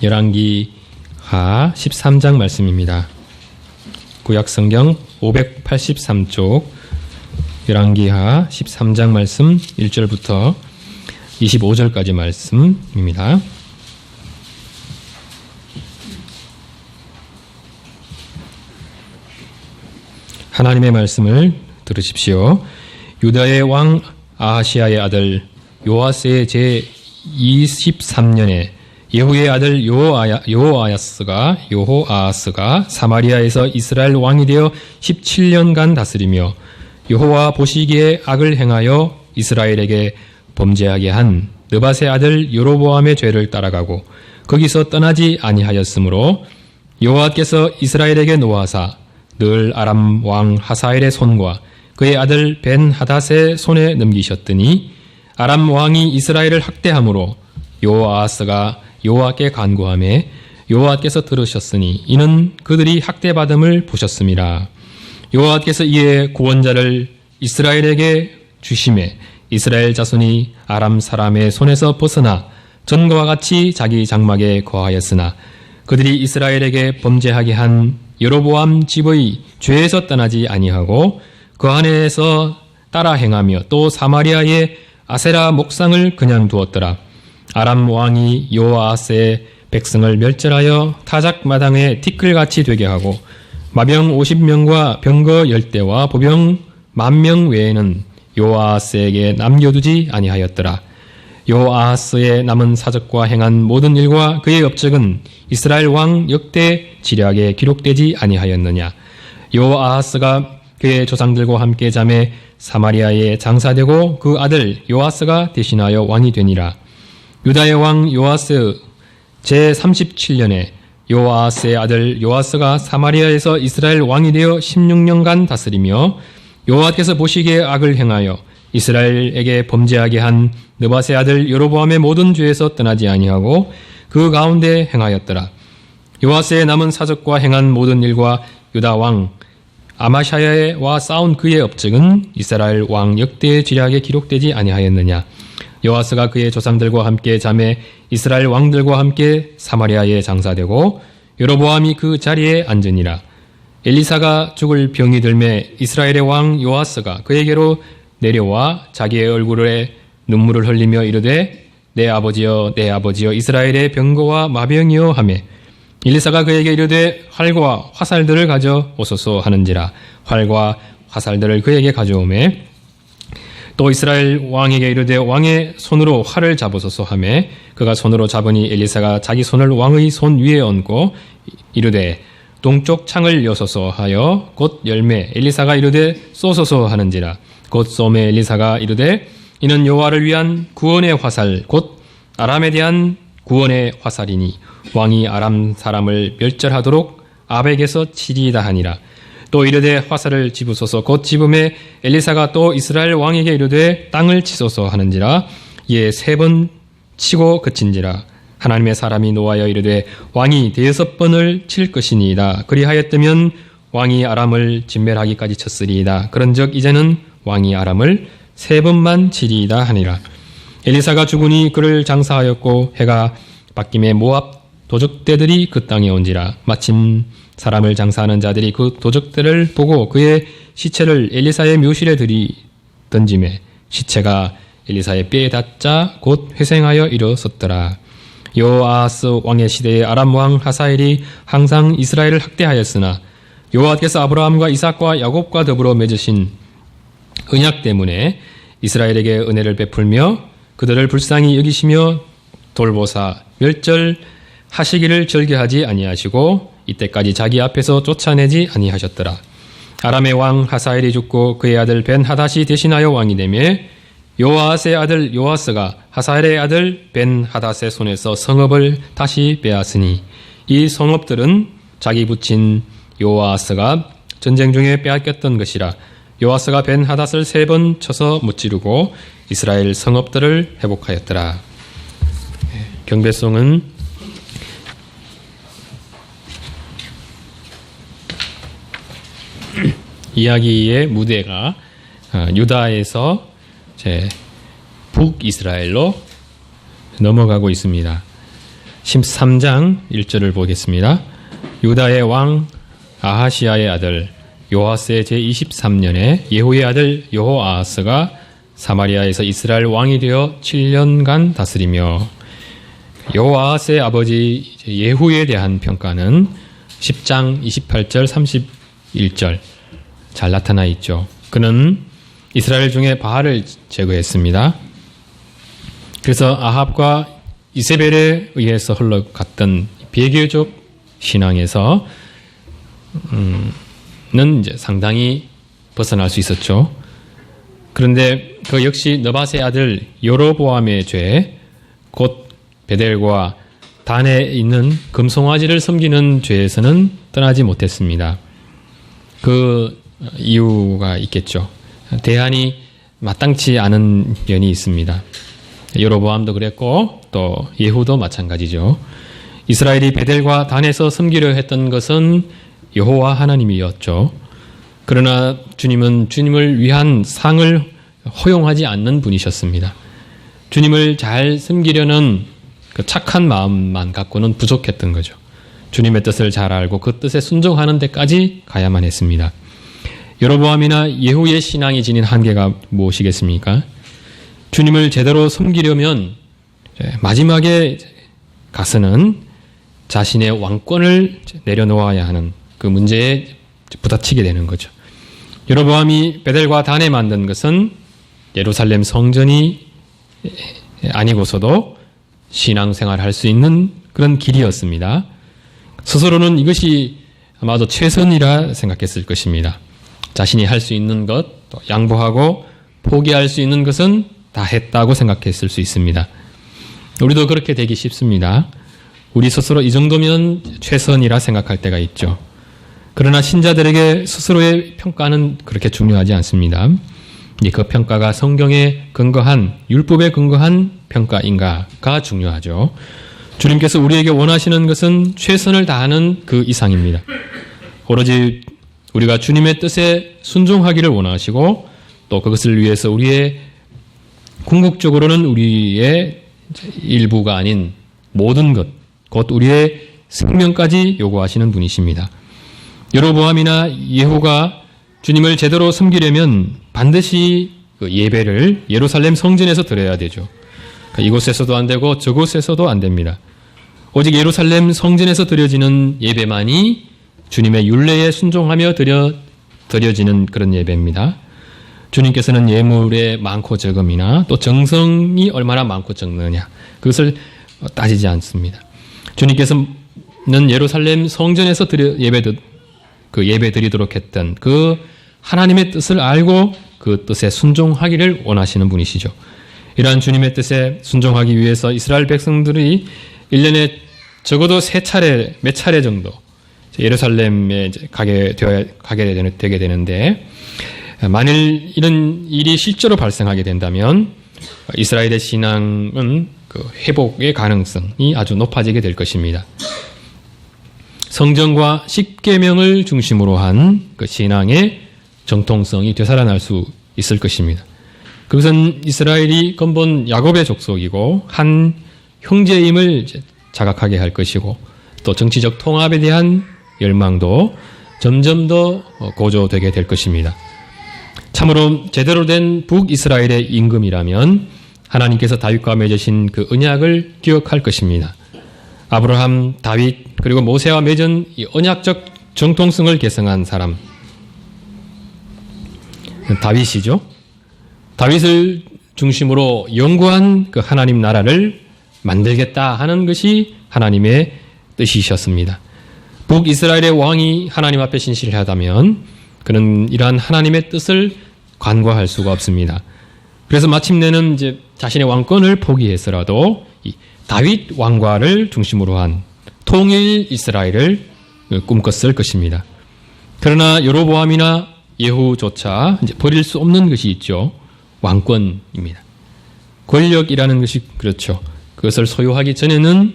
열왕기하 13장 말씀입니다. 구약성경 583쪽 열왕기하 13장 말씀 1절부터 25절까지 말씀입니다. 하나님의 말씀을 들으십시오. 유다의 왕 아하시야의 아들 요아스의 제23년에 예후의 아들 여호아하스가 사마리아에서 이스라엘 왕이 되어 17년간 다스리며 여호와 보시기에 악을 행하여 이스라엘에게 범죄하게 한 느밧의 아들 여로보암의 죄를 따라가고 거기서 떠나지 아니하였으므로 여호와께서 이스라엘에게 노하사 늘 아람 왕 하사엘의 손과 그의 아들 벤 하닷의 손에 넘기셨더니 아람 왕이 이스라엘을 학대함으로 여호아하스가 여호와께 간구하매 여호와께서 들으셨으니 이는 그들이 학대받음을 보셨음이라. 여호와께서 이에 구원자를 이스라엘에게 주심에 이스라엘 자손이 아람 사람의 손에서 벗어나 전과 같이 자기 장막에 거하였으나 그들이 이스라엘에게 범죄하게 한 여로보암 집의 죄에서 떠나지 아니하고 그 안에서 따라 행하며 또 사마리아의 아세라 목상을 그냥 두었더라. 아람 왕이 여호아스의 백성을 멸절하여 타작 마당에 티끌같이 되게 하고 마병 50명과 병거 10대와 보병 10,000명 외에는 여호아스에게 남겨두지 아니하였더라. 여호아스의 남은 사적과 행한 모든 일과 그의 업적은 이스라엘 왕 역대 지략에 기록되지 아니하였느냐. 여호아스가 그의 조상들과 함께 잠에 사마리아에 장사되고 그 아들 요아스가 대신하여 왕이 되니라. 유다의 왕 요아스 제37년에 요아스의 아들 요아스가 사마리아에서 이스라엘 왕이 되어 16년간 다스리며 여호와께서 보시기에 악을 행하여 이스라엘에게 범죄하게 한 느밧의 아들 여로보암의 모든 죄에서 떠나지 아니하고 그 가운데 행하였더라. 요아스의 남은 사적과 행한 모든 일과 유다 왕 아마샤야와 싸운 그의 업적은 이스라엘 왕 역대의 지략에 기록되지 아니하였느냐. 요아스가 그의 조상들과 함께 잠에 이스라엘 왕들과 함께 사마리아에 장사되고 여로보암이 그 자리에 앉으니라. 엘리사가 죽을 병이 들매 이스라엘의 왕 요아스가 그에게로 내려와 자기의 얼굴에 눈물을 흘리며 이르되 내 아버지여 내 아버지여 이스라엘의 병거와 마병이여 하매 엘리사가 그에게 이르되 활과 화살들을 가져 오소서 하는지라. 활과 화살들을 그에게 가져오매 또 이스라엘 왕에게 이르되 왕의 손으로 활을 잡으소서 하매 그가 손으로 잡으니 엘리사가 자기 손을 왕의 손 위에 얹고 이르되 동쪽 창을 여소서 하여 곧 열매 엘리사가 이르되 쏘소서 하는지라. 곧 쏘매 엘리사가 이르되 이는 여호와를 위한 구원의 화살 곧 아람에 대한 구원의 화살이니 왕이 아람 사람을 멸절하도록 아벡에서 치리이다 하니라. 또 이르되 화살을 집으소서 곧 집음에 엘리사가 또 이스라엘 왕에게 이르되 땅을 치소서 하는지라. 이에 3번 치고 그친지라. 하나님의 사람이 노하여 이르되 왕이 5번을 칠 것이니이다. 그리하였다면 왕이 아람을 진멸하기까지 쳤으리이다. 그런즉 이제는 왕이 아람을 3번만 치리이다 하니라. 엘리사가 죽으니 그를 장사하였고 해가 바뀜에 모압 도적대들이 그 땅에 온지라. 마침 사람을 장사하는 자들이 그 도적들을 보고 그의 시체를 엘리사의 묘실에 던지매 시체가 엘리사의 뼈에 닿자 곧 회생하여 일어섰더라. 여호아스 왕의 시대에 아람 왕 하사엘이 항상 이스라엘을 학대하였으나 여호와께서 아브라함과 이삭과 야곱과 더불어 맺으신 언약 때문에 이스라엘에게 은혜를 베풀며 그들을 불쌍히 여기시며 돌보사 멸절하시기를 절개하지 아니하시고 이때까지 자기 앞에서 쫓아내지 아니하셨더라. 아람의 왕 하사엘이 죽고 그의 아들 벤 하닷이 대신하여 왕이 되며 요아스의 아들 요아스가 하사엘의 아들 벤 하닷의 손에서 성읍을 다시 빼앗으니 이 성읍들은 자기 부친 요아스가 전쟁 중에 빼앗겼던 것이라. 요아스가 벤 하닷을 3번 쳐서 무찌르고 이스라엘 성읍들을 회복하였더라. 경배송은 이야기의 무대가 유다에서 북이스라엘로 넘어가고 있습니다. 13장 1절을 보겠습니다. 유다의 왕 아하시아의 아들 요아스의 제23년에 예후의 아들 여호아하스가 사마리아에서 이스라엘 왕이 되어 7년간 다스리며, 여호아하스의 아버지 예후에 대한 평가는 10장 28절 31절 잘 나타나 있죠. 그는 이스라엘 중에 바알을 제거했습니다. 그래서 아합과 이세벨에 의해서 흘러갔던 비교적 신앙에서 는 이제 상당히 벗어날 수 있었죠. 그런데 그 역시 느밧의 아들 여로보암의 죄, 곧 베델과 단에 있는 금송아지를 섬기는 죄에서는 떠나지 못했습니다. 그 이유가 있겠죠. 대안이 마땅치 않은 면이 있습니다. 여로보암도 그랬고 또 예후도 마찬가지죠. 이스라엘이 베델과 단에서 섬기려 했던 것은 여호와 하나님이었죠. 그러나 주님은 주님을 위한 상을 허용하지 않는 분이셨습니다. 주님을 잘 섬기려는 그 착한 마음만 갖고는 부족했던 거죠. 주님의 뜻을 잘 알고 그 뜻에 순종하는 데까지 가야만 했습니다. 여로보암이나 예후의 신앙이 지닌 한계가 무엇이겠습니까? 주님을 제대로 섬기려면 마지막에 가서는 자신의 왕권을 내려놓아야 하는 그 문제에 부딪히게 되는 거죠. 여로보암이 베델과 단에 만든 것은 예루살렘 성전이 아니고서도 신앙생활을 할 수 있는 그런 길이었습니다. 스스로는 이것이 아마도 최선이라 생각했을 것입니다. 자신이 할 수 있는 것, 또 양보하고 포기할 수 있는 것은 다 했다고 생각했을 수 있습니다. 우리도 그렇게 되기 쉽습니다. 우리 스스로 이 정도면 최선이라 생각할 때가 있죠. 그러나 신자들에게 스스로의 평가는 그렇게 중요하지 않습니다. 그 평가가 성경에 근거한, 율법에 근거한 평가인가가 중요하죠. 주님께서 우리에게 원하시는 것은 최선을 다하는 그 이상입니다. 오로지 우리가 주님의 뜻에 순종하기를 원하시고 또 그것을 위해서 우리의 궁극적으로는 우리의 일부가 아닌 모든 것, 곧 우리의 생명까지 요구하시는 분이십니다. 여로보암이나 예후가 주님을 제대로 섬기려면 반드시 그 예배를 예루살렘 성전에서 드려야 되죠. 이곳에서도 안 되고 저곳에서도 안 됩니다. 오직 예루살렘 성전에서 드려지는 예배만이 주님의 율례에 순종하며 드려지는 그런 예배입니다. 주님께서는 예물의 많고 적음이나 또 정성이 얼마나 많고 적느냐, 그것을 따지지 않습니다. 주님께서는 예루살렘 성전에서 예배 드리도록 했던 그 하나님의 뜻을 알고 그 뜻에 순종하기를 원하시는 분이시죠. 이러한 주님의 뜻에 순종하기 위해서 이스라엘 백성들이 1년에 적어도 몇 차례 정도 예루살렘에 가게 되게 되는데, 만일 이런 일이 실제로 발생하게 된다면 이스라엘의 신앙은 그 회복의 가능성이 아주 높아지게 될 것입니다. 성전과 십계명을 중심으로 한 그 신앙의 정통성이 되살아날 수 있을 것입니다. 그것은 이스라엘이 근본 야곱의 족속이고 한 형제임을 자각하게 할 것이고, 또 정치적 통합에 대한 열망도 점점 더 고조되게 될 것입니다. 참으로 제대로 된 북이스라엘의 임금이라면 하나님께서 다윗과 맺으신 그 언약을 기억할 것입니다. 아브라함, 다윗, 그리고 모세와 맺은 이 언약적 정통성을 계승한 사람, 다윗이죠. 다윗을 중심으로 영구한 그 하나님 나라를 만들겠다 하는 것이 하나님의 뜻이셨습니다. 북이스라엘의 왕이 하나님 앞에 신실하다면 그는 이러한 하나님의 뜻을 간과할 수가 없습니다. 그래서 마침내는 이제 자신의 왕권을 포기해서라도 이 다윗 왕과를 중심으로 한 통일 이스라엘을 꿈꿨을 것입니다. 그러나 여로보암이나 예후조차 이제 버릴 수 없는 것이 있죠. 왕권입니다. 권력이라는 것이 그렇죠. 그것을 소유하기 전에는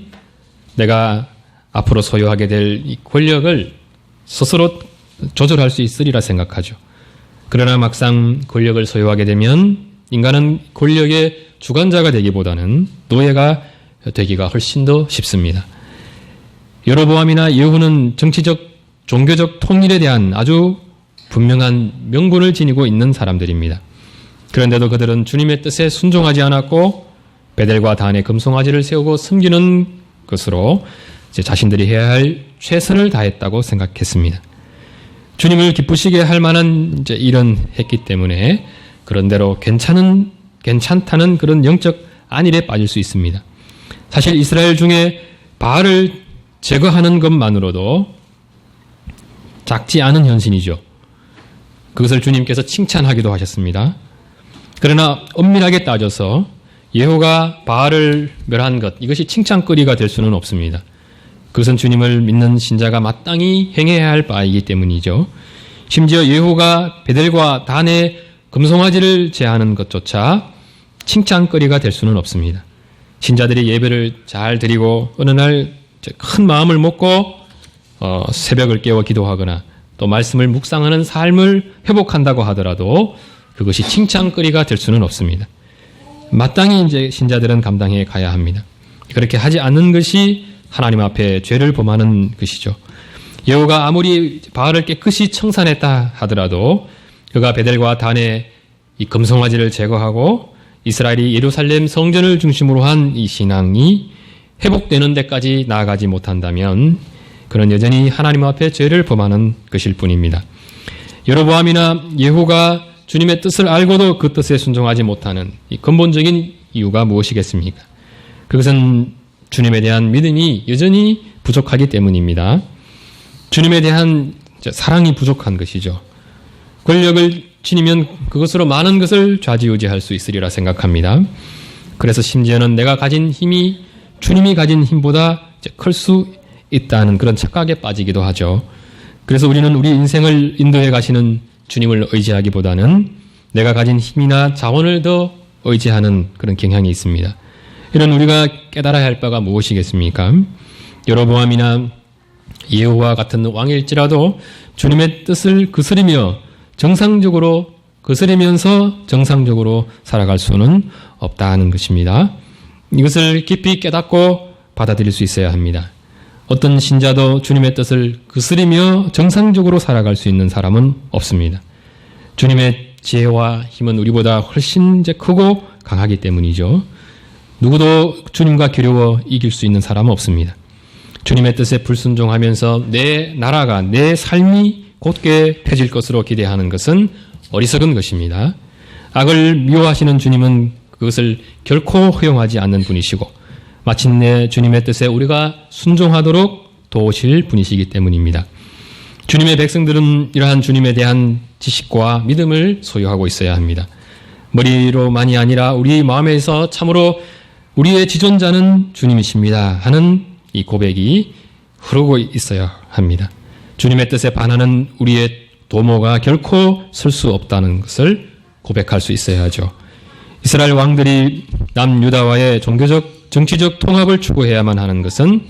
내가 앞으로 소유하게 될 이 권력을 스스로 조절할 수 있으리라 생각하죠. 그러나 막상 권력을 소유하게 되면 인간은 권력의 주관자가 되기보다는 노예가 되기가 훨씬 더 쉽습니다. 여로보암이나 예후는 정치적, 종교적 통일에 대한 아주 분명한 명분을 지니고 있는 사람들입니다. 그런데도 그들은 주님의 뜻에 순종하지 않았고 베델과 단의 금송아지를 세우고 섬기는 것으로 자신들이 해야 할 최선을 다했다고 생각했습니다. 주님을 기쁘시게 할 만한 일은 했기 때문에 그런대로 괜찮다는 그런 영적 안일에 빠질 수 있습니다. 사실 이스라엘 중에 바알을 제거하는 것만으로도 작지 않은 헌신이죠. 그것을 주님께서 칭찬하기도 하셨습니다. 그러나 엄밀하게 따져서 예후가 바알을 멸한 것, 이것이 칭찬거리가 될 수는 없습니다. 그것은 주님을 믿는 신자가 마땅히 행해야 할 바이기 때문이죠. 심지어 예후가 베델과 단의 금송아지를 제하는 것조차 칭찬거리가 될 수는 없습니다. 신자들이 예배를 잘 드리고 어느 날 큰 마음을 먹고 새벽을 깨워 기도하거나 또 말씀을 묵상하는 삶을 회복한다고 하더라도 그것이 칭찬거리가 될 수는 없습니다. 마땅히 신자들은 감당해 가야 합니다. 그렇게 하지 않는 것이 하나님 앞에 죄를 범하는 것이죠. 예후가 아무리 바알을 깨끗이 청산했다 하더라도 그가 베델과 단의 이 금송아지를 제거하고 이스라엘이 예루살렘 성전을 중심으로 한 이 신앙이 회복되는 데까지 나아가지 못한다면 그는 여전히 하나님 앞에 죄를 범하는 것일 뿐입니다. 여로보암이나 예후가 주님의 뜻을 알고도 그 뜻에 순종하지 못하는 이 근본적인 이유가 무엇이겠습니까? 그것은 주님에 대한 믿음이 여전히 부족하기 때문입니다. 주님에 대한 사랑이 부족한 것이죠. 권력을 지니면 그것으로 많은 것을 좌지우지할 수 있으리라 생각합니다. 그래서 심지어는 내가 가진 힘이 주님이 가진 힘보다 클 수 있다는 그런 착각에 빠지기도 하죠. 그래서 우리는 우리 인생을 인도해 가시는 주님을 의지하기보다는 내가 가진 힘이나 자원을 더 의지하는 그런 경향이 있습니다. 이런 우리가 깨달아야 할 바가 무엇이겠습니까? 여로보암이나 예후와 같은 왕일지라도 주님의 뜻을 거스르면서 정상적으로 살아갈 수는 없다는 것입니다. 이것을 깊이 깨닫고 받아들일 수 있어야 합니다. 어떤 신자도 주님의 뜻을 거스르며 정상적으로 살아갈 수 있는 사람은 없습니다. 주님의 지혜와 힘은 우리보다 훨씬 크고 강하기 때문이죠. 누구도 주님과 겨루어 이길 수 있는 사람은 없습니다. 주님의 뜻에 불순종하면서 내 나라가, 내 삶이 곧게 펴질 것으로 기대하는 것은 어리석은 것입니다. 악을 미워하시는 주님은 그것을 결코 허용하지 않는 분이시고 마침내 주님의 뜻에 우리가 순종하도록 도우실 분이시기 때문입니다. 주님의 백성들은 이러한 주님에 대한 지식과 믿음을 소유하고 있어야 합니다. 머리로만이 아니라 우리 마음에서 참으로 우리의 지존자는 주님이십니다 하는 이 고백이 흐르고 있어야 합니다. 주님의 뜻에 반하는 우리의 도모가 결코 설 수 없다는 것을 고백할 수 있어야 하죠. 이스라엘 왕들이 남유다와의 종교적, 정치적 통합을 추구해야만 하는 것은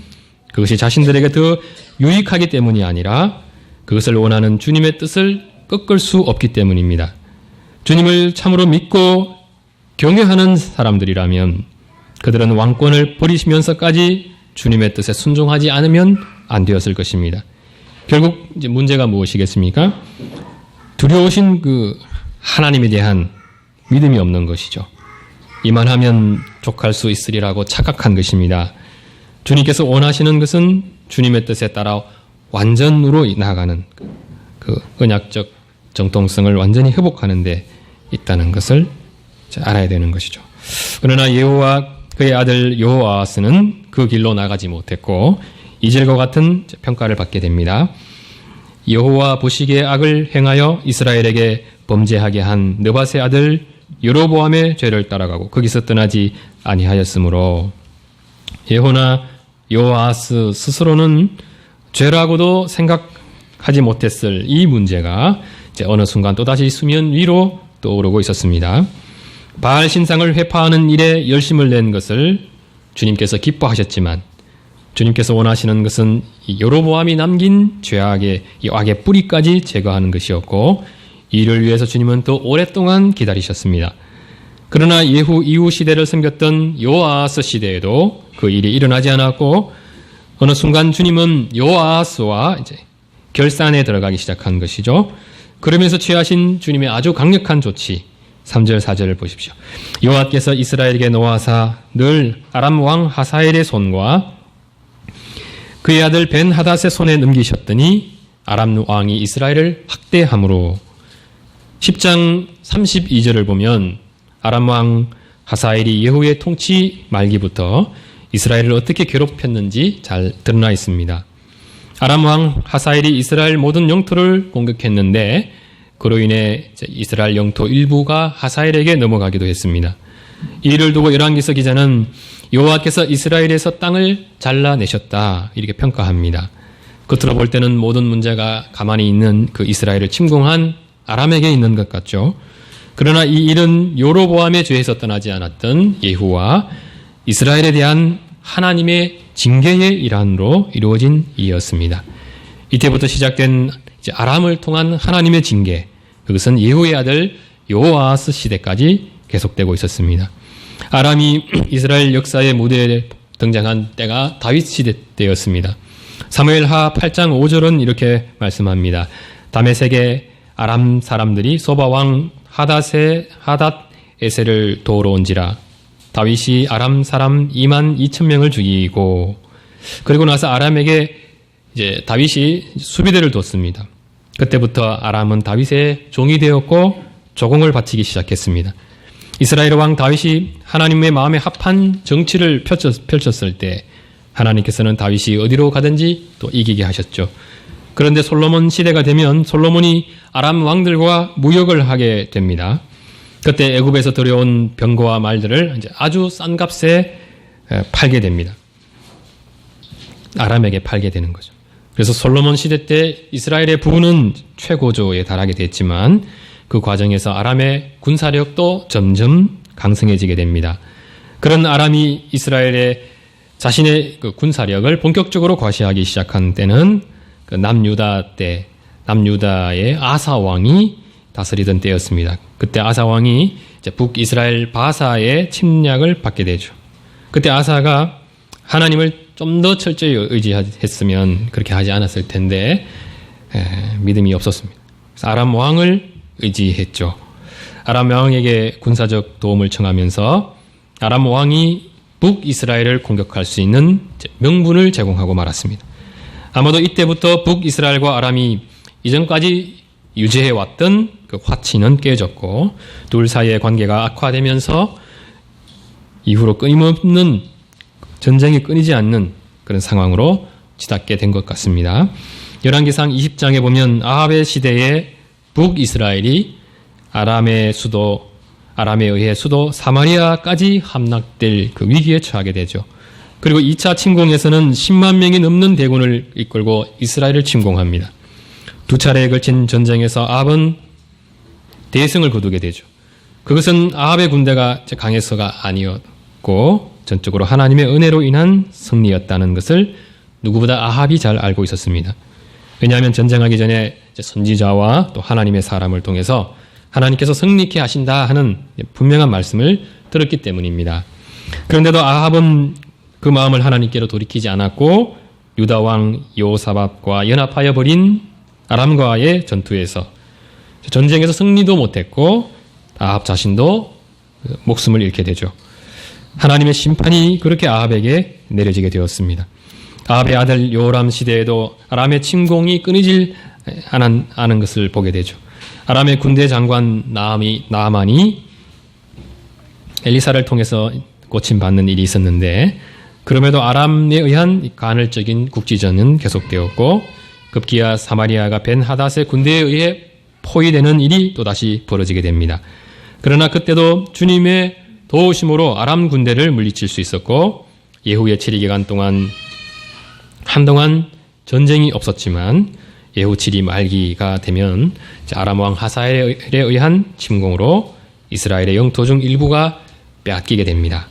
그것이 자신들에게 더 유익하기 때문이 아니라 그것을 원하는 주님의 뜻을 꺾을 수 없기 때문입니다. 주님을 참으로 믿고 경외하는 사람들이라면 그들은 왕권을 버리시면서까지 주님의 뜻에 순종하지 않으면 안 되었을 것입니다. 결국 이제 문제가 무엇이겠습니까? 두려우신 그 하나님에 대한 믿음이 없는 것이죠. 이만하면 족할 수 있으리라고 착각한 것입니다. 주님께서 원하시는 것은 주님의 뜻에 따라 완전으로 나아가는 그 언약적 정통성을 완전히 회복하는 데 있다는 것을 알아야 되는 것이죠. 그러나 예후와 그의 아들 여호아하스는 그 길로 나가지 못했고 이절과 같은 평가를 받게 됩니다. 여호와 보시기에 악을 행하여 이스라엘에게 범죄하게 한 느밧의 아들 여로보암의 죄를 따라가고 거기서 떠나지 아니하였으므로 예후나 여호아하스 스스로는 죄라고도 생각하지 못했을 이 문제가 이제 어느 순간 또다시 수면 위로 떠오르고 있었습니다. 바알 신상을 회파하는 일에 열심을 낸 것을 주님께서 기뻐하셨지만 주님께서 원하시는 것은 여로보암이 남긴 죄악의 이 악의 뿌리까지 제거하는 것이었고 이를 위해서 주님은 또 오랫동안 기다리셨습니다. 그러나 예후 이후 시대를 섬겼던 여호아하스 시대에도 그 일이 일어나지 않았고 어느 순간 주님은 여호아하스와 이제 결산에 들어가기 시작한 것이죠. 그러면서 취하신 주님의 아주 강력한 조치 3절 4절을 보십시오. 여호와께서 이스라엘에게 노하사 늘 아람 왕 하사엘의 손과 그의 아들 벤 하닷의 손에 넘기셨더니 아람 왕이 이스라엘을 학대함으로 10장 32절을 보면 아람 왕 하사엘이 예후의 통치 말기부터 이스라엘을 어떻게 괴롭혔는지 잘 드러나 있습니다. 아람 왕 하사엘이 이스라엘 모든 영토를 공격했는데 그로 인해 이스라엘 영토 일부가 하사엘에게 넘어가기도 했습니다. 이 일을 두고 열왕기서 기자는 여호와께서 이스라엘에서 땅을 잘라내셨다 이렇게 평가합니다. 겉으로 볼 때는 모든 문제가 가만히 있는 그 이스라엘을 침공한 아람에게 있는 것 같죠. 그러나 이 일은 여로보암의 죄에서 떠나지 않았던 예후와 이스라엘에 대한 하나님의 징계의 일환으로 이루어진 일이었습니다. 이때부터 시작된 아람을 통한 하나님의 징계, 그것은 예후의 아들 여호아하스 시대까지 계속되고 있었습니다. 아람이 이스라엘 역사의 무대에 등장한 때가 다윗 시대 때였습니다. 사무엘하 8장 5절은 이렇게 말씀합니다. 다메섹의 아람 사람들이 소바 왕 하닷 에셀을 도우러 온지라 다윗이 아람 사람 2만 2천 명을 죽이고 그리고 나서 아람에게 이제 다윗이 수비대를 뒀습니다. 그때부터 아람은 다윗의 종이 되었고 조공을 바치기 시작했습니다. 이스라엘 왕 다윗이 하나님의 마음에 합한 정치를 펼쳤을 때 하나님께서는 다윗이 어디로 가든지 또 이기게 하셨죠. 그런데 솔로몬 시대가 되면 솔로몬이 아람 왕들과 무역을 하게 됩니다. 그때 애굽에서 들여온 병거와 말들을 이제 아주 싼 값에 팔게 됩니다. 아람에게 팔게 되는 거죠. 그래서 솔로몬 시대 때 이스라엘의 부는 최고조에 달하게 됐지만 그 과정에서 아람의 군사력도 점점 강성해지게 됩니다. 그런 아람이 이스라엘의 자신의 그 군사력을 본격적으로 과시하기 시작한 때는 그 남유다의 아사 왕이 다스리던 때였습니다. 그때 아사 왕이 이제 북이스라엘 바사의 침략을 받게 되죠. 그때 아사가 하나님을 좀 더 철저히 의지했으면 그렇게 하지 않았을 텐데 믿음이 없었습니다. 그래서 아람 왕을 의지했죠. 아람 왕에게 군사적 도움을 청하면서 아람 왕이 북이스라엘을 공격할 수 있는 명분을 제공하고 말았습니다. 아마도 이때부터 북이스라엘과 아람이 이전까지 유지해왔던 그 화치는 깨졌고 둘 사이의 관계가 악화되면서 이후로 끊임없는 전쟁이 끊이지 않는 그런 상황으로 치닫게 된 것 같습니다. 열왕기상 20장에 보면 아합의 시대에 북이스라엘이 아람에 의해 수도 사마리아까지 함락될 그 위기에 처하게 되죠. 그리고 2차 침공에서는 10만 명이 넘는 대군을 이끌고 이스라엘을 침공합니다. 두 차례에 걸친 전쟁에서 아합은 대승을 거두게 되죠. 그것은 아합의 군대가 강해서가 아니었고 전적으로 하나님의 은혜로 인한 승리였다는 것을 누구보다 아합이 잘 알고 있었습니다. 왜냐하면 전쟁하기 전에 선지자와 또 하나님의 사람을 통해서 하나님께서 승리케 하신다 하는 분명한 말씀을 들었기 때문입니다. 그런데도 아합은 그 마음을 하나님께로 돌이키지 않았고 유다 왕 여호사밧과 연합하여 벌인 아람과의 전투에서 전쟁에서 승리도 못했고 아합 자신도 목숨을 잃게 되죠. 하나님의 심판이 그렇게 아합에게 내려지게 되었습니다. 아합의 아들 요람 시대에도 아람의 침공이 끊이질 않은 것을 보게 되죠. 아람의 군대 장관 나아만이 엘리사를 통해서 고침받는 일이 있었는데 그럼에도 아람에 의한 간헐적인 국지전은 계속되었고 급기야 사마리아가 벤 하닷의 군대에 의해 포위되는 일이 또다시 벌어지게 됩니다. 그러나 그때도 주님의 도우심으로 아람 군대를 물리칠 수 있었고 예후의 치리 기간 동안 한동안 전쟁이 없었지만 예후 치리 말기가 되면 아람 왕 하사엘에 의한 침공으로 이스라엘의 영토 중 일부가 빼앗기게 됩니다.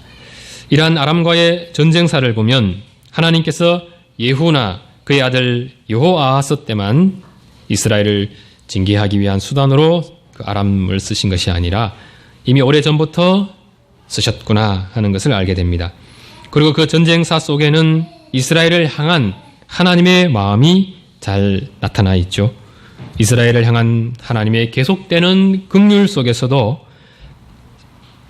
이러한 아람과의 전쟁사를 보면 하나님께서 예후나 그의 아들 여호아하스 때만 이스라엘을 징계하기 위한 수단으로 그 아람을 쓰신 것이 아니라 이미 오래전부터 쓰셨구나 하는 것을 알게 됩니다. 그리고 그 전쟁사 속에는 이스라엘을 향한 하나님의 마음이 잘 나타나 있죠. 이스라엘을 향한 하나님의 계속되는 긍휼 속에서도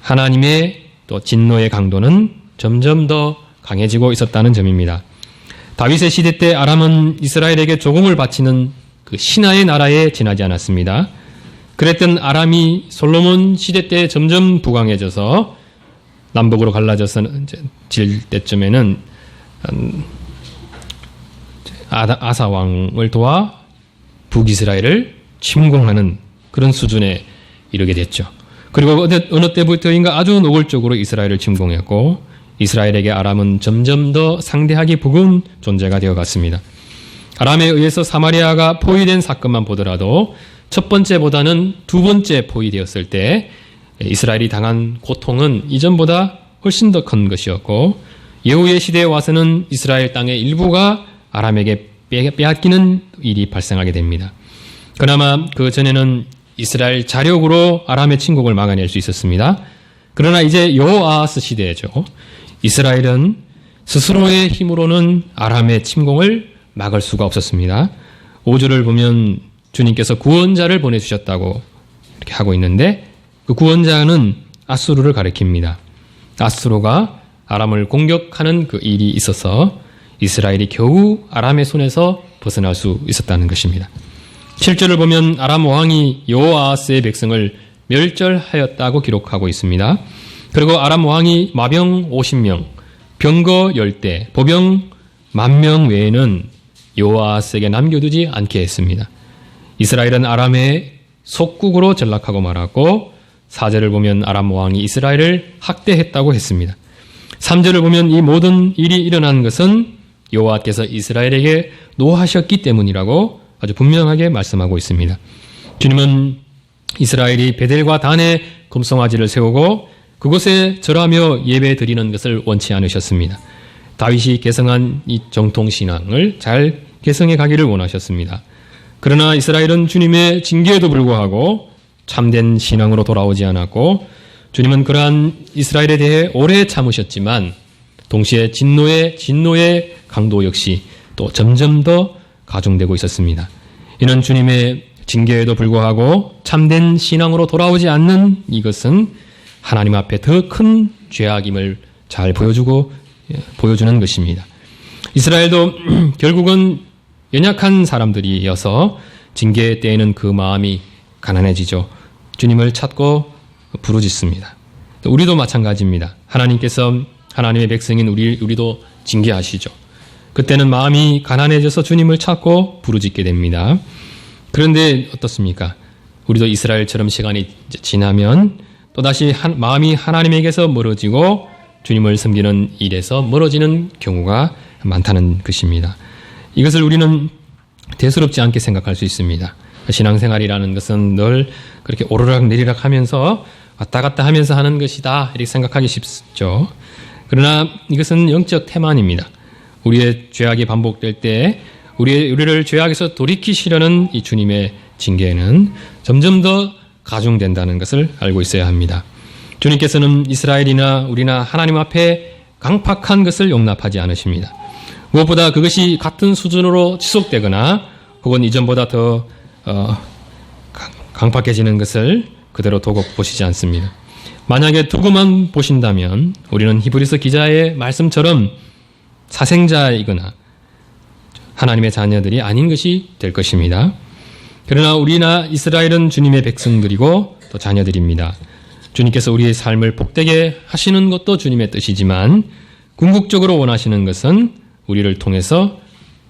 하나님의 또 진노의 강도는 점점 더 강해지고 있었다는 점입니다. 다윗의 시대 때 아람은 이스라엘에게 조공을 바치는 그 신하의 나라에 지나지 않았습니다. 그랬던 아람이 솔로몬 시대 때 점점 부강해져서 남북으로 갈라져서 질 때쯤에는 아사 왕을 도와 북이스라엘을 침공하는 그런 수준에 이르게 됐죠. 그리고 어느 때부터인가 아주 노골적으로 이스라엘을 침공했고 이스라엘에게 아람은 점점 더 상대하기 버거운 존재가 되어갔습니다. 아람에 의해서 사마리아가 포위된 사건만 보더라도 첫 번째보다는 두 번째 포위되었을 때 이스라엘이 당한 고통은 이전보다 훨씬 더 큰 것이었고 예후의 시대에 와서는 이스라엘 땅의 일부가 아람에게 빼앗기는 일이 발생하게 됩니다. 그나마 그 전에는 이스라엘 자력으로 아람의 침공을 막아낼 수 있었습니다. 그러나 이제 여호아하스 시대죠. 이스라엘은 스스로의 힘으로는 아람의 침공을 막을 수가 없었습니다. 5절을 보면 주님께서 구원자를 보내주셨다고 이렇게 하고 있는데 그 구원자는 아수르를 가리킵니다. 아수르가 아람을 공격하는 그 일이 있어서 이스라엘이 겨우 아람의 손에서 벗어날 수 있었다는 것입니다. 7절을 보면 아람 왕이 여호아하스의 백성을 멸절하였다고 기록하고 있습니다. 그리고 아람 왕이 마병 50명, 병거 10대, 보병 10,000명 외에는 여호아하스에게 남겨두지 않게 했습니다. 이스라엘은 아람의 속국으로 전락하고 말았고 4절을 보면 아람 왕이 이스라엘을 학대했다고 했습니다. 3절을 보면 이 모든 일이 일어난 것은 여호와께서 이스라엘에게 노하셨기 때문이라고 아주 분명하게 말씀하고 있습니다. 주님은 이스라엘이 베델과 단에 금송아지를 세우고 그곳에 절하며 예배 드리는 것을 원치 않으셨습니다. 다윗이 개성한 이 정통신앙을 잘 개성해 가기를 원하셨습니다. 그러나 이스라엘은 주님의 징계에도 불구하고 참된 신앙으로 돌아오지 않았고 주님은 그러한 이스라엘에 대해 오래 참으셨지만 동시에 진노의 강도 역시 또 점점 더 가중되고 있었습니다. 이는 주님의 징계에도 불구하고 참된 신앙으로 돌아오지 않는 이것은 하나님 앞에 더 큰 죄악임을 잘 보여주는 것입니다. 이스라엘도 결국은 연약한 사람들이어서 징계 때에는 그 마음이 가난해지죠. 주님을 찾고 부르짖습니다. 우리도 마찬가지입니다. 하나님께서 하나님의 백성인 우리도 징계하시죠. 그때는 마음이 가난해져서 주님을 찾고 부르짖게 됩니다. 그런데 어떻습니까? 우리도 이스라엘처럼 시간이 지나면 또다시 마음이 하나님에게서 멀어지고 주님을 섬기는 일에서 멀어지는 경우가 많다는 것입니다. 이것을 우리는 대수롭지 않게 생각할 수 있습니다. 신앙생활이라는 것은 늘 그렇게 오르락 내리락 하면서 왔다 갔다 하면서 하는 것이다 이렇게 생각하기 쉽죠. 그러나 이것은 영적 태만입니다. 우리의 죄악이 반복될 때 우리를 죄악에서 돌이키시려는 이 주님의 징계는 점점 더 가중된다는 것을 알고 있어야 합니다. 주님께서는 이스라엘이나 우리나 하나님 앞에 강팍한 것을 용납하지 않으십니다. 무엇보다 그것이 같은 수준으로 지속되거나 혹은 이전보다 더 강팍해지는 것을 그대로 두고 보시지 않습니다. 만약에 두고만 보신다면 우리는 히브리서 기자의 말씀처럼 사생자이거나 하나님의 자녀들이 아닌 것이 될 것입니다. 그러나 우리나 이스라엘은 주님의 백성들이고 또 자녀들입니다. 주님께서 우리의 삶을 복되게 하시는 것도 주님의 뜻이지만 궁극적으로 원하시는 것은 우리를 통해서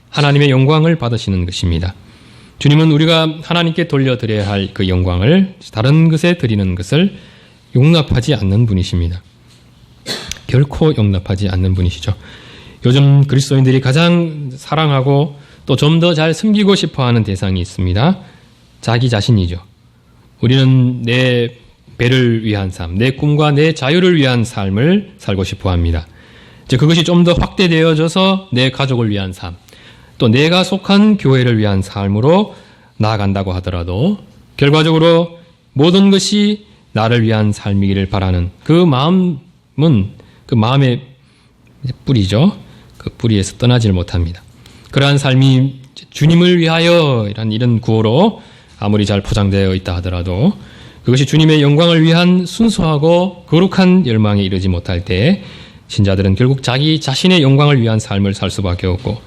하나님의 영광을 받으시는 것입니다. 주님은 우리가 하나님께 돌려드려야 할 그 영광을 다른 것에 드리는 것을 용납하지 않는 분이십니다. 결코 용납하지 않는 분이시죠. 요즘 그리스도인들이 가장 사랑하고 또 좀 더 잘 섬기고 싶어하는 대상이 있습니다. 자기 자신이죠. 우리는 내 배를 위한 삶, 내 꿈과 내 자유를 위한 삶을 살고 싶어합니다. 이제 그것이 좀 더 확대되어져서 내 가족을 위한 삶, 또 내가 속한 교회를 위한 삶으로 나아간다고 하더라도 결과적으로 모든 것이 나를 위한 삶이기를 바라는 그 마음은 그 마음의 뿌리죠. 그 뿌리에서 떠나질 못합니다. 그러한 삶이 주님을 위하여 이런 구호로 아무리 잘 포장되어 있다 하더라도 그것이 주님의 영광을 위한 순수하고 거룩한 열망에 이르지 못할 때 신자들은 결국 자기 자신의 영광을 위한 삶을 살 수밖에 없고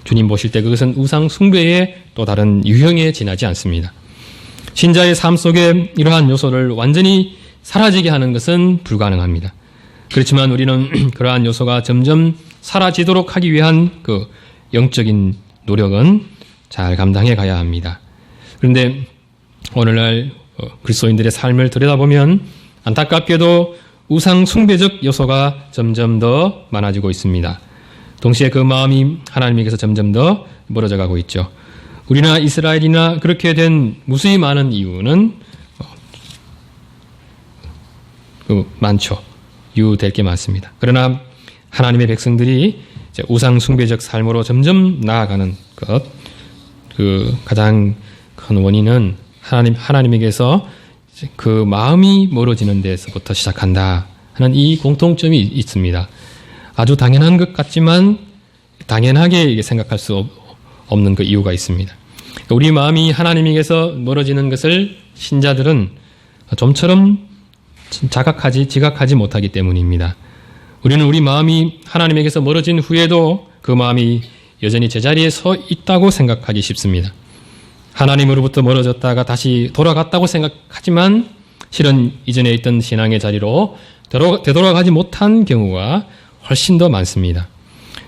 주님 보실 때 그것은 우상 숭배의 또 다른 유형에 지나지 않습니다. 신자의 삶 속에 이러한 요소를 완전히 사라지게 하는 것은 불가능합니다. 그렇지만 우리는 그러한 요소가 점점 사라지도록 하기 위한 그 영적인 노력은 잘 감당해 가야 합니다. 그런데 오늘날 그리스도인들의 삶을 들여다보면 안타깝게도 우상 숭배적 요소가 점점 더 많아지고 있습니다. 동시에 그 마음이 하나님에게서 점점 더 멀어져 가고 있죠. 우리나 이스라엘이나 그렇게 된 무수히 많은 이유는 많죠. 이유될 게 많습니다. 그러나 하나님의 백성들이 우상 숭배적 삶으로 점점 나아가는 것, 그 가장 큰 원인은 하나님에게서 그 마음이 멀어지는 데서부터 시작한다 하는 이 공통점이 있습니다. 아주 당연한 것 같지만 당연하게 생각할 수 없는 그 이유가 있습니다. 우리 마음이 하나님에게서 멀어지는 것을 신자들은 좀처럼 지각하지 못하기 때문입니다. 우리는 우리 마음이 하나님에게서 멀어진 후에도 그 마음이 여전히 제자리에 서 있다고 생각하기 쉽습니다. 하나님으로부터 멀어졌다가 다시 돌아갔다고 생각하지만 실은 이전에 있던 신앙의 자리로 되돌아가지 못한 경우가 훨씬 더 많습니다.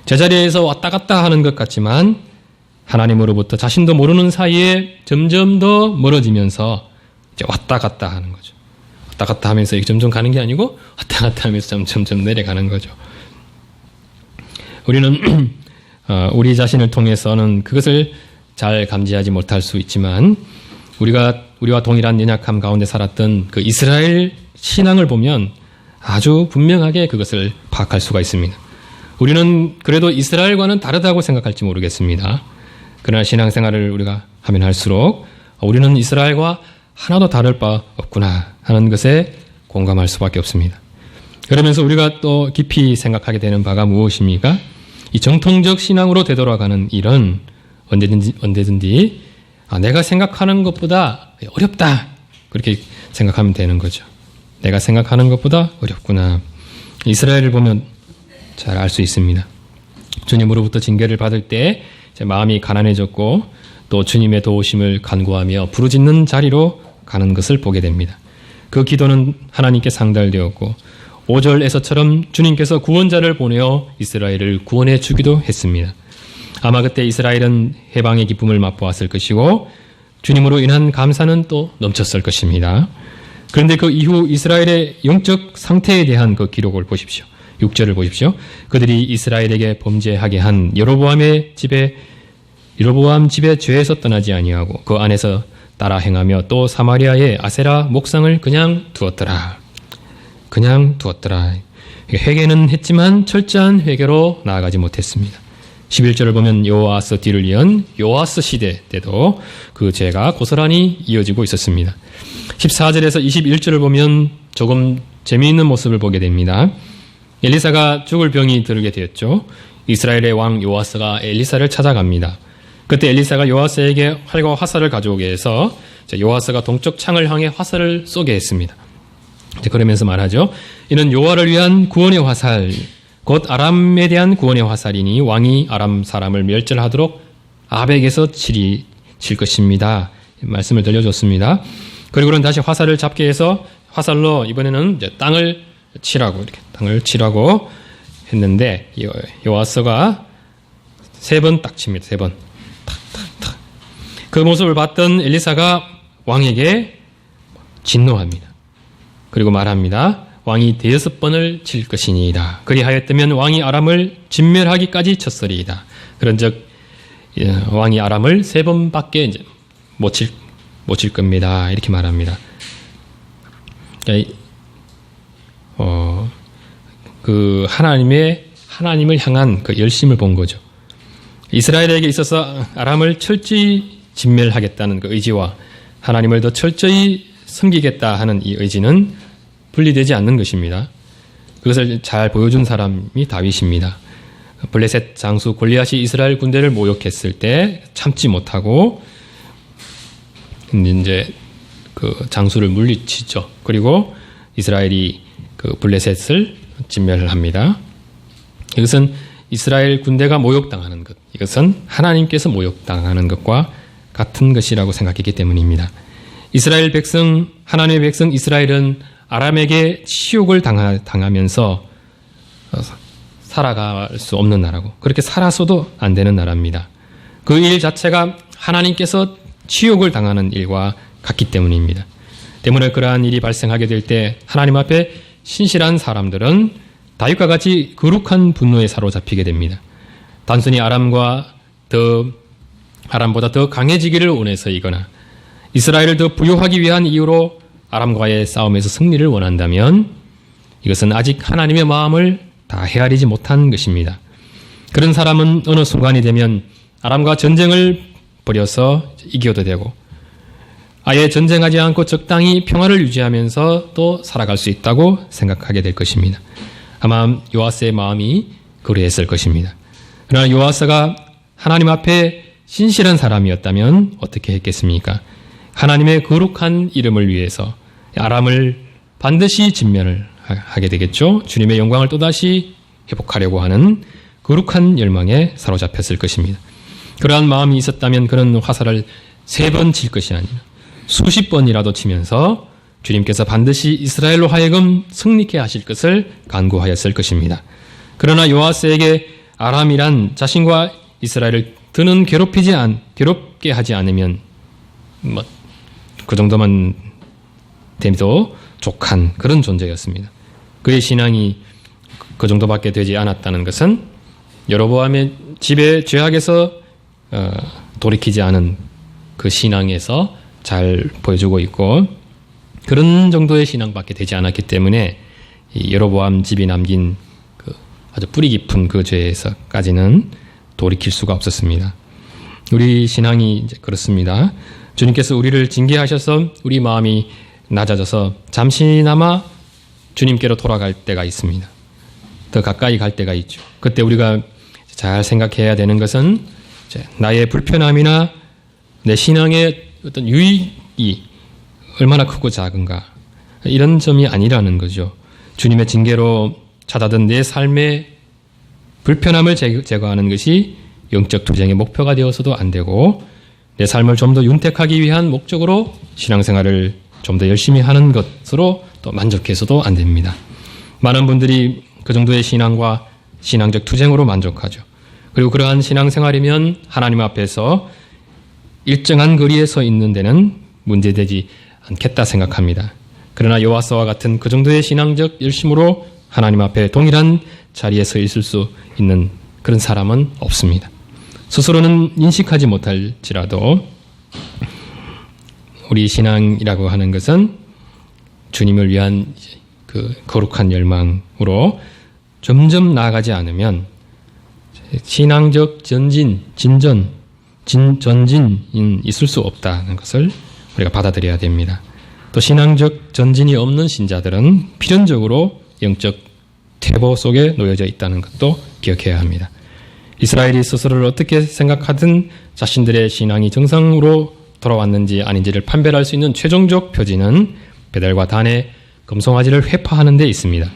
제자리에서 왔다 갔다 하는 것 같지만 하나님으로부터 자신도 모르는 사이에 점점 더 멀어지면서 이제 왔다 갔다 하는 거죠. 왔다 갔다 하면서 점점 가는 게 아니고 왔다 갔다 하면서 점점 내려가는 거죠. 우리는 우리 자신을 통해서는 그것을 잘 감지하지 못할 수 있지만 우리와 동일한 연약함 가운데 살았던 그 이스라엘 신앙을 보면 아주 분명하게 그것을 파악할 수가 있습니다. 우리는 그래도 이스라엘과는 다르다고 생각할지 모르겠습니다. 그러나 신앙생활을 우리가 하면 할수록 우리는 이스라엘과 하나도 다를 바 없구나 하는 것에 공감할 수밖에 없습니다. 그러면서 우리가 또 깊이 생각하게 되는 바가 무엇입니까? 이 정통적 신앙으로 되돌아가는 일은 언제든지 내가 생각하는 것보다 어렵다 그렇게 생각하면 되는 거죠. 내가 생각하는 것보다 어렵구나. 이스라엘을 보면 잘 알 수 있습니다. 주님으로부터 징계를 받을 때 마음이 가난해졌고 또 주님의 도우심을 간구하며 부르짖는 자리로 가는 것을 보게 됩니다. 그 기도는 하나님께 상달되었고 5절에서처럼 주님께서 구원자를 보내어 이스라엘을 구원해 주기도 했습니다. 아마 그때 이스라엘은 해방의 기쁨을 맛보았을 것이고 주님으로 인한 감사는 또 넘쳤을 것입니다. 그런데 그 이후 이스라엘의 영적 상태에 대한 그 기록을 보십시오. 6절을 보십시오. 그들이 이스라엘에게 범죄하게 한 여로보암 집의 죄에서 떠나지 아니하고 그 안에서 따라 행하며 또 사마리아의 아세라 목상을 그냥 두었더라. 회개는 했지만 철저한 회개로 나아가지 못했습니다. 11절을 보면 요아스 뒤를 이은 요아스 시대 때도 그 죄가 고스란히 이어지고 있었습니다. 14절에서 21절을 보면 조금 재미있는 모습을 보게 됩니다. 엘리사가 죽을 병이 들게 되었죠. 이스라엘의 왕 요아스가 엘리사를 찾아갑니다. 그때 엘리사가 요아스에게 활과 화살을 가져오게 해서 요아스가 동쪽 창을 향해 화살을 쏘게 했습니다. 그러면서 말하죠. 이는 여호와를 위한 구원의 화살, 곧 아람에 대한 구원의 화살이니 왕이 아람 사람을 멸절하도록 아벡에서 칠 것입니다. 말씀을 들려줬습니다. 그리고는 다시 화살을 잡게 해서 화살로 이번에는 이제 땅을 치라고 했는데 요아스가 3번 딱 칩니다. 3번. 탁탁탁. 그 모습을 봤던 엘리사가 왕에게 진노합니다. 그리고 말합니다. 왕이 5번을 칠 것이니이다. 그리하였다면 왕이 아람을 진멸하기까지 쳤으리이다. 그런즉 왕이 아람을 3번밖에 이제 못 칠 겁니다. 이렇게 말합니다. 그 하나님을 향한 그 열심을 본 거죠. 이스라엘에게 있어서 아람을 철저히 진멸하겠다는 그 의지와 하나님을 더 철저히 섬기겠다 하는 이 의지는 분리되지 않는 것입니다. 그것을 잘 보여준 사람이 다윗입니다. 블레셋 장수 골리앗이 이스라엘 군대를 모욕했을 때 참지 못하고 이제 그 장수를 물리치죠. 그리고 이스라엘이 그 블레셋을 진멸을 합니다. 이것은 이스라엘 군대가 모욕당하는 것, 이것은 하나님께서 모욕당하는 것과 같은 것이라고 생각했기 때문입니다. 이스라엘 백성, 하나님의 백성 이스라엘은 아람에게 치욕을 당하면서 살아갈 수 없는 나라고, 그렇게 살아서도 안 되는 나라입니다. 그 일 자체가 하나님께서 치욕을 당하는 일과 같기 때문입니다. 때문에 그러한 일이 발생하게 될 때 하나님 앞에 신실한 사람들은 다윗과 같이 거룩한 분노에 사로잡히게 됩니다. 단순히 아람보다 더 강해지기를 원해서이거나 이스라엘을 더 부유하기 위한 이유로 아람과의 싸움에서 승리를 원한다면 이것은 아직 하나님의 마음을 다 헤아리지 못한 것입니다. 그런 사람은 어느 순간이 되면 아람과 전쟁을 벌여서 이겨도 되고 아예 전쟁하지 않고 적당히 평화를 유지하면서 또 살아갈 수 있다고 생각하게 될 것입니다. 아마 요아스의 마음이 그러했을 것입니다. 그러나 요아스가 하나님 앞에 신실한 사람이었다면 어떻게 했겠습니까? 하나님의 거룩한 이름을 위해서 아람을 반드시 진멸을 하게 되겠죠. 주님의 영광을 또다시 회복하려고 하는 거룩한 열망에 사로잡혔을 것입니다. 그러한 마음이 있었다면 그는 화살을 3번 칠 것이 아니라 수십 번이라도 치면서 주님께서 반드시 이스라엘로 하여금 승리케 하실 것을 간구하였을 것입니다. 그러나 요아스에게 아람이란 자신과 이스라엘을 더는 괴롭게 하지 않으면 그 정도만 돼도 족한 그런 존재였습니다. 그의 신앙이 그 정도밖에 되지 않았다는 것은 여로보암의 집에 죄악에서 돌이키지 않은 그 신앙에서 잘 보여주고 있고 그런 정도의 신앙밖에 되지 않았기 때문에 이 여로보암 집이 남긴 그 아주 뿌리 깊은 그 죄에서까지는 돌이킬 수가 없었습니다. 우리 신앙이 이제 그렇습니다. 주님께서 우리를 징계하셔서 우리 마음이 낮아져서 잠시나마 주님께로 돌아갈 때가 있습니다. 더 가까이 갈 때가 있죠. 그때 우리가 잘 생각해야 되는 것은 나의 불편함이나 내 신앙의 어떤 유익이 얼마나 크고 작은가 이런 점이 아니라는 거죠. 주님의 징계로 찾아든 내 삶의 불편함을 제거하는 것이 영적 투쟁의 목표가 되어서도 안 되고 내 삶을 좀 더 윤택하기 위한 목적으로 신앙생활을 좀 더 열심히 하는 것으로 또 만족해서도 안 됩니다. 많은 분들이 그 정도의 신앙과 신앙적 투쟁으로 만족하죠. 그리고 그러한 신앙생활이면 하나님 앞에서 일정한 거리에 서 있는 데는 문제되지 않겠다 생각합니다. 그러나 요아스와 같은 그 정도의 신앙적 열심으로 하나님 앞에 동일한 자리에 서 있을 수 있는 그런 사람은 없습니다. 스스로는 인식하지 못할지라도 우리 신앙이라고 하는 것은 주님을 위한 그 거룩한 열망으로 점점 나아가지 않으면 신앙적 전진이 있을 수 없다는 것을 우리가 받아들여야 됩니다. 또 신앙적 전진이 없는 신자들은 필연적으로 영적 퇴보 속에 놓여져 있다는 것도 기억해야 합니다. 이스라엘이 스스로를 어떻게 생각하든 자신들의 신앙이 정상으로 돌아왔는지 아닌지를 판별할 수 있는 최종적 표지는 베델과 단의 금송아지를 회파하는 데 있습니다.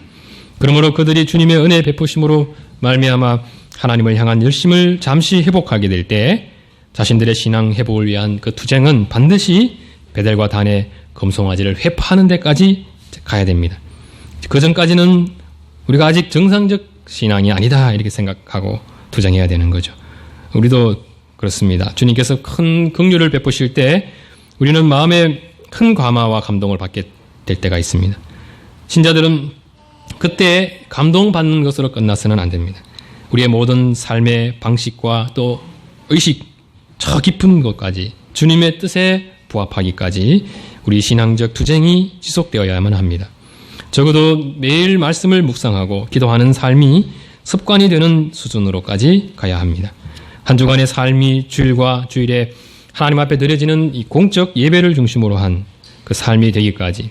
그러므로 그들이 주님의 은혜 베푸심으로 말미암아 하나님을 향한 열심을 잠시 회복하게 될 때 자신들의 신앙 회복을 위한 그 투쟁은 반드시 베델과 단의 금송아지를 회파하는 데까지 가야 됩니다. 그 전까지는 우리가 아직 정상적 신앙이 아니다 이렇게 생각하고 투쟁해야 되는 거죠. 우리도 그렇습니다. 주님께서 큰 긍휼을 베푸실 때 우리는 마음에 큰 감화와 감동을 받게 될 때가 있습니다. 신자들은 그때 감동받는 것으로 끝나서는 안 됩니다. 우리의 모든 삶의 방식과 또 의식, 저 깊은 것까지 주님의 뜻에 부합하기까지 우리 신앙적 투쟁이 지속되어야만 합니다. 적어도 매일 말씀을 묵상하고 기도하는 삶이 습관이 되는 수준으로까지 가야 합니다. 한 주간의 삶이 주일과 주일에 하나님 앞에 드려지는 이 공적 예배를 중심으로 한 그 삶이 되기까지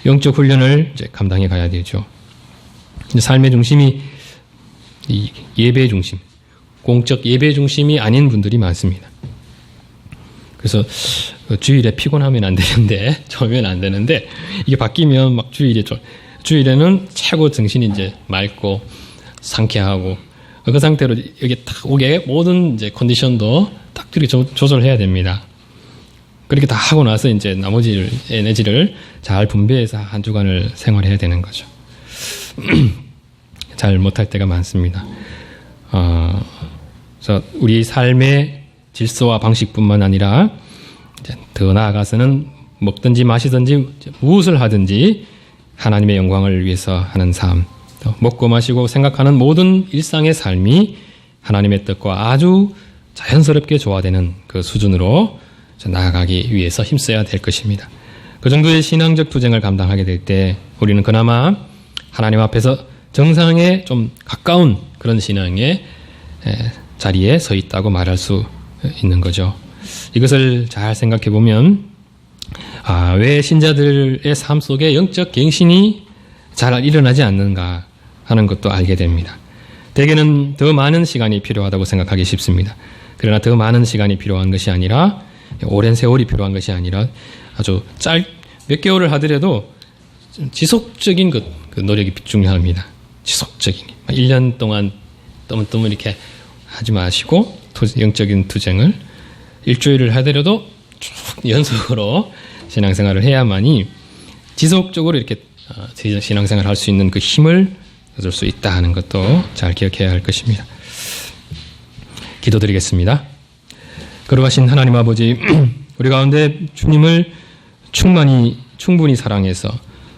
영적 훈련을 이제 감당해 가야 되죠. 삶의 중심이 이 예배 중심, 공적 예배 중심이 아닌 분들이 많습니다. 그래서 주일에 피곤하면 안 되는데, 저면 안 되는데, 이게 바뀌면 막 주일에는 최고 정신이 이제 맑고 상쾌하고 그 상태로 여기 딱 오게 모든 이제 컨디션도 딱 이렇게 조절해야 됩니다. 그렇게 다 하고 나서 이제 나머지 에너지를 잘 분배해서 한 주간을 생활해야 되는 거죠. 잘 못할 때가 많습니다. 그래서 우리 삶의 질서와 방식뿐만 아니라 이제 더 나아가서는 먹든지 마시든지 무엇을 하든지 하나님의 영광을 위해서 하는 삶, 또 먹고 마시고 생각하는 모든 일상의 삶이 하나님의 뜻과 아주 자연스럽게 조화되는 그 수준으로 나아가기 위해서 힘써야 될 것입니다. 그 정도의 신앙적 투쟁을 감당하게 될 때 우리는 그나마 하나님 앞에서 정상에 좀 가까운 그런 신앙의 자리에 서 있다고 말할 수 있는 거죠. 이것을 잘 생각해 보면 왜 신자들의 삶 속에 영적 갱신이 잘 일어나지 않는가 하는 것도 알게 됩니다. 대개는 더 많은 시간이 필요하다고 생각하기 쉽습니다. 그러나 더 많은 시간이 필요한 것이 아니라 오랜 세월이 필요한 것이 아니라 아주 몇 개월을 하더라도 지속적인 그 노력이 중요합니다. 지속적인 1년 동안 떠문떠문 이렇게 하지 마시고 영적인 투쟁을 일주일을 하더라도 쭉 연속으로 신앙생활을 해야만이 지속적으로 이렇게 신앙생활을 할 수 있는 그 힘을 얻을 수 있다 하는 것도 잘 기억해야 할 것입니다. 기도드리겠습니다. 거룩하신 하나님 아버지, 우리 가운데 주님을 충분히 사랑해서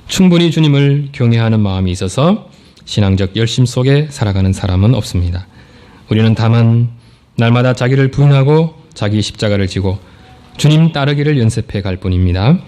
충분히 주님을 경외하는 마음이 있어서 신앙적 열심 속에 살아가는 사람은 없습니다. 우리는 다만 날마다 자기를 부인하고 자기 십자가를 지고 주님 따르기를 연습해 갈 뿐입니다.